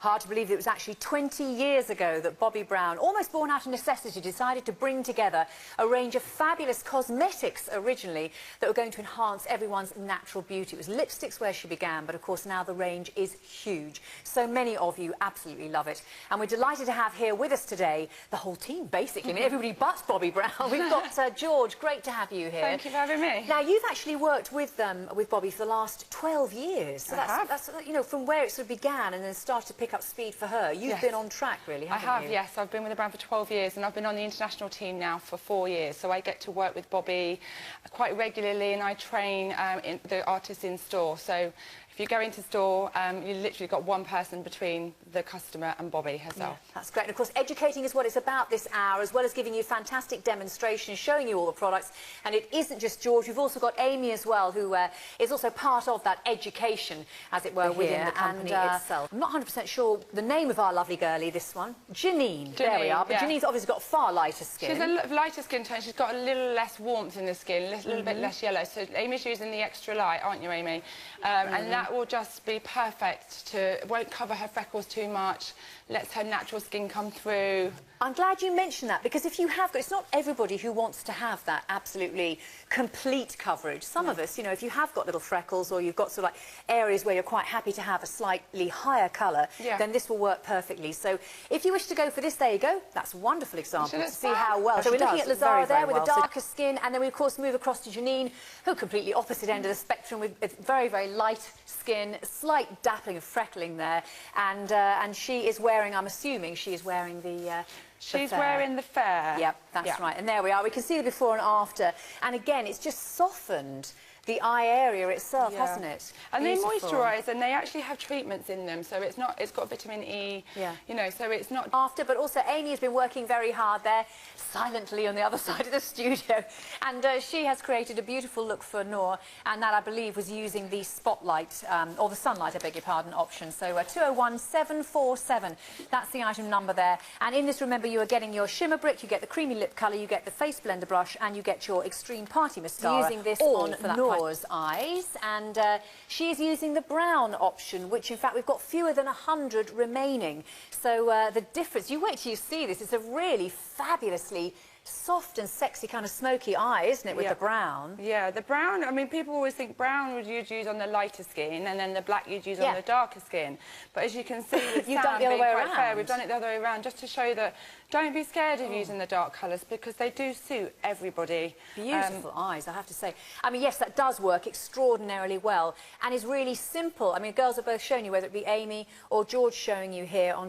Hard to believe it was actually 20 years ago that Bobbi Brown, almost born out of necessity, decided to bring together a range of fabulous cosmetics originally that were going to enhance everyone's natural beauty. It was lipsticks where she began, but of course now the range is huge. So many of you absolutely love it. And we're delighted to have here with us today the whole team, basically, and everybody but Bobbi Brown. We've got George, great to have you here. Thank you for having me. Now, you've actually worked with Bobbi for the last 12 years. So that's, you know, from where it sort of began and then started to pick up speed for her. You've been on track, really, haven't you? I have, yes. I've been with the brand for 12 years and I've been on the international team now for 4 years. So I get to work with Bobbi quite regularly and I train the artists in store. So if you go into store, you literally got one person between the customer and Bobbi herself. Yeah, that's great. And of course, educating is what it's about this hour, as well as giving you fantastic demonstrations, showing you all the products. And it isn't just George, we've also got Amy as well, who is also part of that education, as it were, within the company itself. I'm not 100% sure the name of our lovely girlie, this one. Janine. There we are. But Janine's obviously got far lighter skin. She's a lighter skin tone. She's got a little less warmth in the skin, a little bit less yellow. So Amy's using the extra light, aren't you, Amy? And that will just be perfect. It won't cover her freckles too much, lets her natural skin come through. I'm glad you mentioned that, because if you have got, it's not everybody who wants to have that absolutely complete coverage. Some of us, you know, if you have got little freckles or you've got sort of like areas where you're quite happy to have a slightly higher colour, then this will work perfectly. So if you wish to go for this, there you go. That's a wonderful example to see how well she does. So we're looking at Lazara there with the darker skin, and then we of course move across to Janine, who completely opposite end of the spectrum with very, very light skin, slight dappling of freckling there, and she is wearing, I'm assuming she is wearing the She's wearing the fair. Yep, that's right. And there we are. We can see the before and after. And again, it's just softened the eye area itself, hasn't it? And they moisturise, and they actually have treatments in them, so it's got vitamin E, you know, so it's not... After, but also Amy has been working very hard there, silently on the other side of the studio, and she has created a beautiful look for Noor, and that, I believe, was using the spotlight, or the sunlight, I beg your pardon, option. So 201747, that's the item number there. And in this, remember, you are getting your shimmer brick, you get the creamy lip colour, you get the face blender brush, and you get your extreme party mascara. Using this on Noor's eyes, and she is using the brown option, which in fact we've got fewer than 100 remaining. So the difference, you wait till you see this, it's a really fabulously soft and sexy kind of smoky eye, isn't it, with the brown? Yeah, the brown, I mean, people always think brown you'd use on the lighter skin and then the black you'd use on the darker skin. But as you can see, with You've done it the other way around. Fair, we've done it the other way around, just to show that don't be scared of using the dark colours, because they do suit everybody. Beautiful eyes, I have to say. I mean, yes, that does work extraordinarily well and is really simple. I mean, girls have both shown you, whether it be Amy or George showing you here on